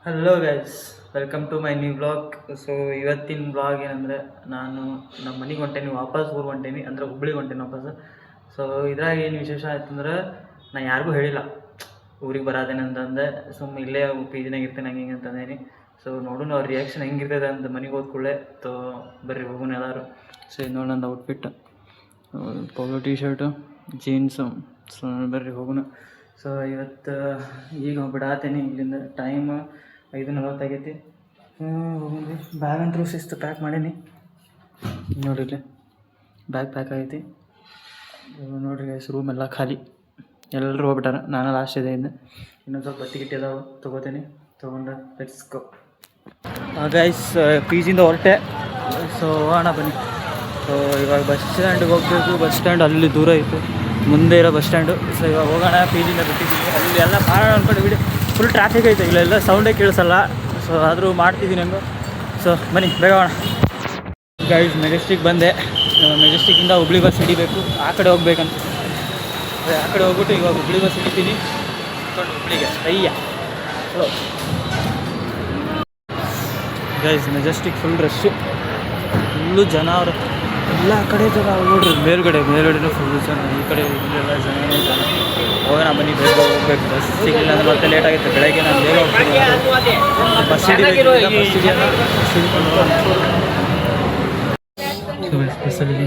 Hello guys, welcome to my new blog. So ಇವತ್ತಿನ blog ಏನಂದರೆ, ನಾನು ನಮ್ಮ ಮನೆಗೆ ಹೊಂಟೇನಿ, ವಾಪಸ್ ಊರಿಗೆ ಹೊಂಟೇನಿ, ಅಂದರೆ ಹುಬ್ಳಿಗೆ ಹೊಂಟೇನಿ ವಾಪಸ್. ಸೊ ಇದ್ರಾಗ ಏನು ವಿಶೇಷ ಆಯ್ತು ಅಂದ್ರೆ, ನಾನು ಯಾರಿಗೂ ಹೇಳಿಲ್ಲ ಊರಿಗೆ ಬರೋದೇನೆ ಅಂತಂದೆ. ಸುಮ್ಮನೆ ಇಲ್ಲೇ ಪಿ ಜಿನಾಗ ಇರ್ತೇನೆ ಹಂಗೆ ಹಿಂಗೆ ಅಂತಂದೇನಿ. ಸೊ ನೋಡೋಣ ಅವ್ರ ರಿಯಾಕ್ಷನ್ ಹೆಂಗಿರ್ತದೆ ಅಂತ ಮನೆಗೆ ಹೋದ ಕೂಡಲೇ. ತೋ ಬರ್ರಿ ಹೋಗೋಣ ಎಲ್ಲರೂ. ಸೊ ಇದು ನೋಡಿ ನಂದು outfit, polo T shirt, jeans. So ಬರ್ರಿ ಹೋಗೋಣ. ಸೊ ಇವತ್ತು ಈಗ ಬಿಡಾತೇನೆ ಇಲ್ಲಿಂದ. ಟೈಮ್ 5:40 ಆಗೈತಿ. ಹೋಗಿ ಬ್ಯಾಗ್ ಅಂತೂ ಶಿಸ್ತು ಪ್ಯಾಕ್ ಮಾಡೀನಿ ನೋಡಿರಿ. ಬ್ಯಾಗ್ ಪ್ಯಾಕ್ ಆಗೈತಿ ನೋಡಿರಿ ಗೈಸ್. ರೂಮ್ ಎಲ್ಲ ಖಾಲಿ, ಎಲ್ಲರೂ ಹೋಗ್ಬಿಟ್ಟಾರ. ನಾನು ಲಾಸ್ಟ್ ಇದೆ ಇನ್ನು ಸ್ವಲ್ಪ ಬಟ್ಟೆ ಗಿಟ್ಟಿ ಅದಾವೆ, ತೊಗೋತೀನಿ. ತೊಗೊಂಡು ಲೆಟ್ಸ್ ಗೋ ಗೈಸ್. ಪಿ ಜಿಯಿಂದ ಹೊರಟೆ. ಸೊ ಹೋಗೋಣ ಬನ್ನಿ. ಸೊ ಇವಾಗ ಬಸ್ ಸ್ಟ್ಯಾಂಡಿಗೆ ಹೋಗಬೇಕು. ಬಸ್ ಸ್ಟ್ಯಾಂಡ್ ಅಲ್ಲಿ ದೂರ ಇತ್ತು, ಮುಂದೆ ಇರೋ ಬಸ್ ಸ್ಟ್ಯಾಂಡು. ಸೊ ಇವಾಗ ಹೋಗೋಣ. ಪಿ ಜಿಯಿಂದ ಬಿಟ್ಟಿದ್ದೀನಿ. ಅಲ್ಲಿ ಎಲ್ಲ ಮಾಡೋಣ ಅಂದ್ಕೊಂಡು ಬಿಡಿ. ಫುಲ್ ಟ್ರಾಫಿಕ್ ಐತೆ, ಇಲ್ಲೆಲ್ಲ ಸೌಂಡೇ ಕೇಳಿಸಲ್ಲ. ಸೊ ಆದರೂ ಮಾಡ್ತಿದ್ದೀನಿ ಹಂಗೆ. ಸೊ ಬನ್ನಿ ಬೇಗ ಹೋಗೋಣ ಗೈಸ್. ಮೆಜೆಸ್ಟಿಕ್ ಬಂದೆ. ಮೆಜೆಸ್ಟಿಕ್ಕಿಂದ ಹುಬ್ಳಿ ಬಸ್ ಹಿಡಿಬೇಕು. ಆ ಕಡೆ ಹೋಗ್ಬೇಕಂತ. ಆ ಕಡೆ ಹೋಗ್ಬಿಟ್ಟು ಇವಾಗ ಹುಬ್ಳಿ ಬಸ್ ಹಿಡಿತೀನಿ, ಹುಬ್ಳಿಗೆ ಅಯ್ಯ. So guys Majestic full rush, full ಜನ. ಅವರು ಎಲ್ಲ ಕಡೆ ಜನ ನೋಡ್ರಿ. ಮೇಲ್ಗಡೆನೂ ಫುಲ್ಲು ಜನ, ಈ ಕಡೆ ಇಲ್ಲೆಲ್ಲ ಜನ. ಹೋಗೋಣ ಬನ್ನಿ, ಬೇಗ ಹೋಗ್ಬೇಕು. ಬಸ್ ಸಿಗಲಿಲ್ಲ ಅಂದರೆ ಮತ್ತೆ ಲೇಟ್ ಆಗುತ್ತೆ. ಬೆಳಗ್ಗೆ ನಾನು ಬೇಗ ಹೋಗ್ತೀನಿ. ಬಸ್ ಹಿಡಿಬೇಕು. ಬಸ್ ಹಿಡಿಯೋಣ, ಬಸ್ ಹಿಡ್ಕೊಂಡು ಹೋಗೋಣ. ಬಸ್ಸಲ್ಲಿ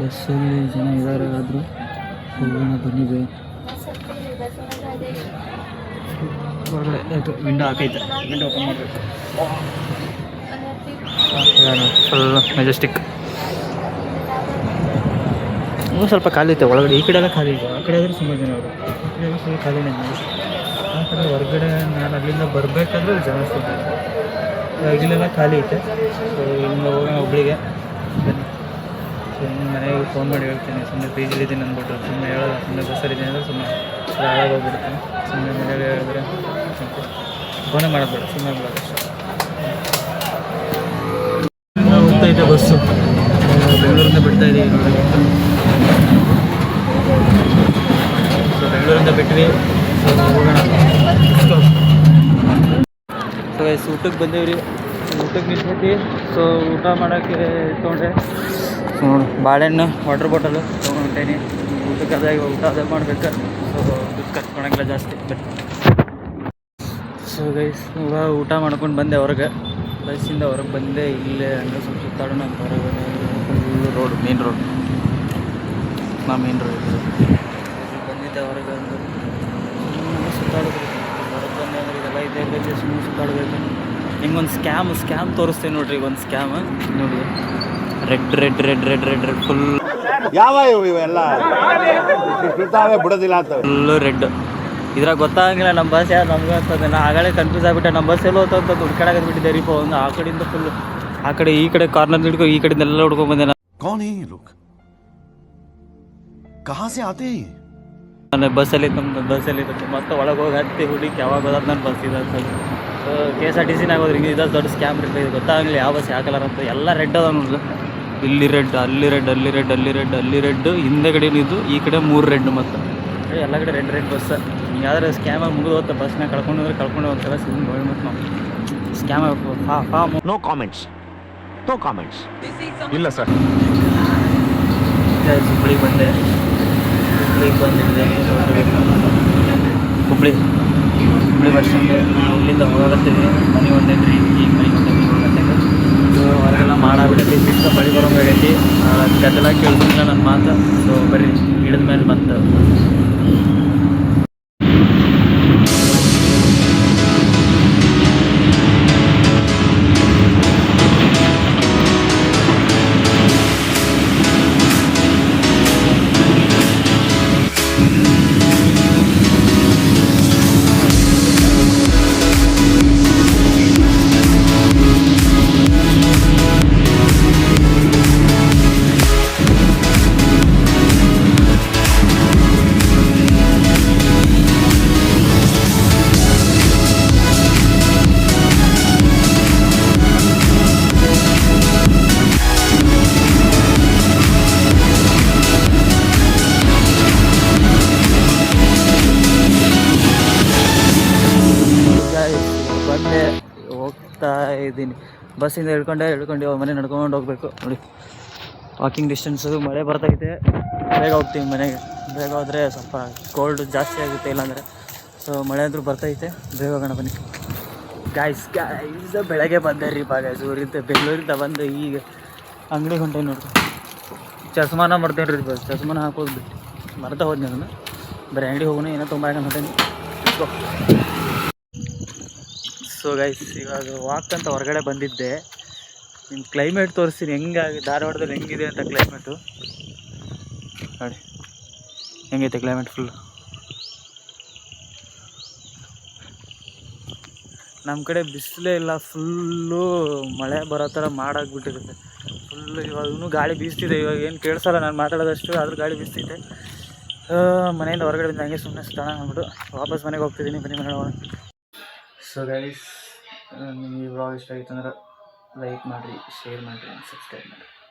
ಬಸ್ಸಲ್ಲಿ ಜನ ಇದ್ದಾರೆ. ಆದರೂ ಹೋಗೋಣ ಬನ್ನಿ ಬೇಗ. ಹೊರಗಡೆ ಆಯಿತು, ವಿಂಡೋ ಹಾಕೈತೆ, ವಿಂಡೋ ಓಪನ್ ಮಾಡಬೇಕು. ಫುಲ್ ಮೆಜೆಸ್ಟಿಕ್ ಇನ್ನೂ ಸ್ವಲ್ಪ ಖಾಲಿ ಐತೆ ಒಳಗಡೆ. ಈ ಕಡೆ ಎಲ್ಲ ಖಾಲಿ ಇದೆ, ಆ ಕಡೆ ಆದರೆ ತುಂಬ ಜನ ಅವರು. ಈ ಕಡೆ ಎಲ್ಲ ಫುಲ್ ಖಾಲಿನೇ ಮೆಜೆಸ್ಟಿಕ್. ಆ ಕಡೆ ಹೊರಗಡೆ ನಾನು ಅಲ್ಲಿಂದ ಬರಬೇಕಾದ್ರೆ ಜನ ಸ್ವಲ್ಪ ಇಲ್ಲೆಲ್ಲ ಖಾಲಿ ಐತೆ. ಸೊ ಇನ್ನು ಹೋಗೋಣ ಹುಬ್ಳಿಗೆ ಬನ್ನಿ. ಸೊ ಇನ್ನು ಮನೆಗೆ ಫೋನ್ ಮಾಡಿ ಹೇಳ್ತೀನಿ, ಸುಮ್ಮನೆ ಪಿ ಜಿಲಿದ್ದೀನಿ ಅಂದ್ಬಿಟ್ಟು. ಸುಮ್ಮನೆ ಹೇಳೋಲ್ಲ, ಸುಮ್ಮನೆ ಬಸ್ಸಲ್ಲಿದ್ದೀನಿ ಅಂದರೆ ಸುಮ್ಮನೆ ಹಾಳಾಗೋಗ್ಬಿಡ್ತೀನಿ. ಸುಮ್ಮನೆ ಮನೆಯಲ್ಲಿ ಹೇಳಿದ್ರೆ ಫೋನೇ ಮಾಡೋದು, ಸುಮ್ಮನೆ ಬಿಡೋದು ಅಷ್ಟೇ. ಹೋಗ್ತಾಯಿದ್ದೆ ಬಸ್ಸು, ಬೆಂಗಳೂರಿಂದ ಬಿಡ್ತಾ ಇದ್ದೀವಿ ನೋಡಿ. ಸೊ ಬೆಂಗಳೂರಿಂದ ಬಿಟ್ವಿ. ಸೊ ಹೋಗೋಣ. ಸೊ ಗೈಸ್ ಊಟಕ್ಕೆ ಬಂದೇವ್ರಿ. ಊಟಕ್ಕೆ ನಿಂತ್ಬಿಟ್ಟು ಸೊ ಊಟ ಮಾಡೋಕ್ಕೆ ತೊಗೊಂಡೆ. ಸೊ ನೋಡಿ ಬಾಳೆಹಣ್ಣು, ವಾಟರ್ ಬಾಟಲು ತೊಗೊಂಡೇನಿ. ಊಟಕ್ಕೆ ಅದಾಗ ಊಟ ಅದೇ ಮಾಡ್ಬೇಕು. ಸೊ ದುಡ್ಡು ಕಟ್ಕೊಳಂಗಿಲ್ಲ ಜಾಸ್ತಿ. ಸೊ ಗೈಸ್ ಇವಾಗ ಊಟ ಮಾಡ್ಕೊಂಡು ಬಂದೆ ಹೊರಗೆ. ಬಸ್ಸಿಂದ ಹೊರಗೆ ಬಂದೆ. ಇಲ್ಲೇ ಹಂಗೆ ಸ್ವಲ್ಪ ಸುತ್ತಾಡೋಣ ಅಂತ ಹೊರಗೆ full road, main road. Main road ಬಂದಿದ್ದೆ ಹೊರಗೆ ಅಂದ್ರೆ ಸುತ್ತಾಡೋದು. ಹೊರಗೆ ಬಂದೆ ಅಂದ್ರೆ ಇದೆಲ್ಲ ಇದೆ ಬೇಜೆ, ಸುಮ್ಮನೆ ಸುತ್ತಾಡಬೇಕು. ನಿಮ್ಗೊಂದು ಸ್ಕ್ಯಾಮ್ ತೋರಿಸ್ತೇನೆ ನೋಡ್ರಿ. ಒಂದು ಸ್ಕ್ಯಾಮ್ ನೋಡಿ. ರೆಡ್ ಫುಲ್ ಯಾವ ಇವೆಲ್ಲ ಬಿಡೋದಿಲ್ಲ ಅಂತ ಫುಲ್ಲು ರೆಡ್. ಇದ್ರಾಗ ಗೊತ್ತಾಗಂಗಿಲ್ಲ ನಮ್ಮ ಬಸ್ ಯಾರು ನಮ್ಗೆ ಅಂತಂದೆ. ನಾ ಆಗಲೇ ಕನ್ಫ್ಯೂಸ್ ಆಗಿಬಿಟ್ಟೆ. ನಮ್ಮ ಬಸ್ ಎಲ್ಲೋ ಹೋಗ್ತಂತ ಹುಡ್ಕಾಡಕ್ಕೆ ಬಿಟ್ಟಿದ್ದೆ ರೀ. ಒಂದು ಆ ಕಡೆಯಿಂದ ಫುಲ್ ಆ ಕಡೆ ಈ ಕಡೆ ಕಾರ್ನರ್ ಹಿಡ್ಕೊ, ಈ ಕಡೆಯಿಂದ ಎಲ್ಲ ಹುಡ್ಕೊಂಡ್ ಬಂದೆ ನಾನು. ಬಸ್ಸಲ್ಲಿ ಮತ್ತೆ ಒಳಗೆ ಹೋಗಿ ಹತ್ತಿ ಹುಡುಕಿ ಯಾವಾಗ ಹೋದ ನನ್ನ ಬಸ್ ಇದೆ ಅಂತ. KSRTC ಹೋದ್ರೆ ಹಿಂಗೆ ಇದು ದೊಡ್ಡ ಸ್ಕ್ಯಾಮ್ ಇರ್ತದೆ. ಇದು ಗೊತ್ತಾಗಲಿಲ್ಲ ಯಾವ ಬಸ್ ಯಾವ ಕಲರ್ ಅಂತ. ಎಲ್ಲ ರೆಡ್ ಅದ ನೋಡ್ರಿ. ಇಲ್ಲಿ ರೆಡ್, ಅಲ್ಲಿ ರೆಡ್, ಹಿಂದೆ ಕಡೆ ಇದು, ಈ ಕಡೆ 3 ರೆಡ್. ಮತ್ತು ಎಲ್ಲ ಕಡೆ ರೆಡ್ ಬಸ್. ಯಾವ್ದಾರು ಸ್ಕ್ಯಾಮಾಗಿ ಮುಗಿದು ಹೋಗ್ತಾ ಬಸ್ನ ಕಳ್ಕೊಂಡು ಹೋಗ್ತಾರೆ. ಸಿಮ್ ನೋಡಿ ಮತ್ತು ನಾವು ಸ್ಕ್ಯಾಮ್. ನೋ ಕಾಮೆಂಟ್ಸ್ ಇಲ್ಲ ಸರ್. ಹುಬ್ಳಿಗೆ ಬಂದಿದ್ದೆ ಹುಬ್ಳಿ ಬಸ್ ಸ್ಟ್ಯಾಂಡ್. ಇಲ್ಲಿಂದ ಹೋಗತ್ತೀವಿ. ಮನೆ ಹೊಂಟೈತ್ರಿ. ಈಗ ಮನೆಗೆ ಹೊಂಟೈತಿ 7 ಗಂಟೆಗೆ. ಸೊ ಹೊರಗೆಲ್ಲ ಮಾಡಾಬಿಟ್ಟೈತಿ. ಸಿಕ್ಕ ಬಳಿ ಬರೋಂಗಾಗೈತಿ. ಗದ್ದಲ ಕೇಳಿಸಿಲ್ಲ ನನ್ನ ಮಾತು. ಸೊ ಬರ್ರಿ ಹಿಡಿದ ಮೇಲೆ ಬಂತು. ಇದ್ದೀನಿ. ಬಸ್ಸಿಂದ ಇಳ್ಕೊಂಡು ಇವಾಗ ಮನೆ ನಡ್ಕೊಂಡು ಹೋಗ್ಬೇಕು ನೋಡಿ. Walking distance. ಮಳೆ ಬರ್ತೈತೆ, ಬೇಗ ಹೋಗ್ತೀವಿ ಮನೆಗೆ. ಬೇಗ ಹೋದರೆ ಸ್ವಲ್ಪ ಕೋಲ್ಡ್ ಜಾಸ್ತಿ ಆಗುತ್ತೆ ಇಲ್ಲಾಂದರೆ. ಸೊ ಮಳೆ ಅಂದರೂ ಬರ್ತೈತೆ, ಬೇಗ ಹೋಗೋಣ ಬನ್ನಿ. ಗಾಯ್ಸ್ ಬೆಳಗ್ಗೆ ಬಂದೆ ರೀ ಗಾಯ್ಸ್. ಊರಿಂದ ಬೆಂಗಳೂರಿಂದ ಬಂದು ಈಗ ಅಂಗಡಿ ಹೊಂಟೇನಿ ನೋಡ್ರಿ. ಚಸ್ಮಾನ ಮರ್ತೇನೆ ರೀ ಬಸ್. ಚಸ್ಮಾನ ಹಾಕೋದು ಬಿಟ್ಟು ಮರ್ತಾ ಹೋದ್ನಿ ಅದನ್ನು. ಬರೀ ಅಂಗಡಿ ಹೋಗೋಣ, ಏನೋ ತುಂಬ ಹೊಂಟೇನಿ. ಸೊ ಗೈಸ್ ಇವಾಗ ವಾಕ್ ಅಂತ ಹೊರಗಡೆ ಬಂದಿದ್ದೆ. ನಿಮ್ಮ ಕ್ಲೈಮೇಟ್ ತೋರಿಸ್ತೀನಿ ಹೆಂಗಾಗಿ ಧಾರವಾಡದಲ್ಲಿ ಹೆಂಗಿದೆ ಅಂತ. ಕ್ಲೈಮೇಟು ನೋಡಿ ಹೆಂಗೈತೆ ಕ್ಲೈಮೇಟ್. ಫುಲ್ಲು ನಮ್ಮ ಕಡೆ ಬಿಸಿಲೇ ಇಲ್ಲ, ಫುಲ್ಲು ಮಳೆ ಬರೋ ಥರ ಮಾಡಾಕ್ಬಿಟ್ಟಿರುತ್ತೆ ಫುಲ್ಲು. ಇವಾಗೂ ಗಾಳಿ ಬೀಸ್ತಿದೆ. ಇವಾಗ ಏನು ಕೇಳಿಸಲ್ಲ ನಾನು ಮಾತಾಡೋದಷ್ಟು, ಆದರೂ ಗಾಳಿ ಬೀಸ್ತಿದೆ. ಮನೆಯಿಂದ ಹೊರಗಡೆ ಬಂದು ಹಂಗೆ ಸುಮ್ಮನೆ ಸುತ್ತಾಣ ಅಂದ್ಬಿಟ್ಟು ವಾಪಸ್ ಮನೆಗೆ ಹೋಗ್ತಿದ್ದೀನಿ. ಬನ್ನಿ ಮನೆ ಹೋಗೋಣ. ಸೊ ಗೈಸ್ ನಿಮಗೆ ಈ ವ್ಲಾಗ್ ಇಷ್ಟ ಆಯಿತು ಅಂದ್ರೆ ಲೈಕ್ ಮಾಡಿರಿ, ಶೇರ್ ಮಾಡಿರಿ, ಸಬ್ಸ್ಕ್ರೈಬ್ ಮಾಡಿರಿ.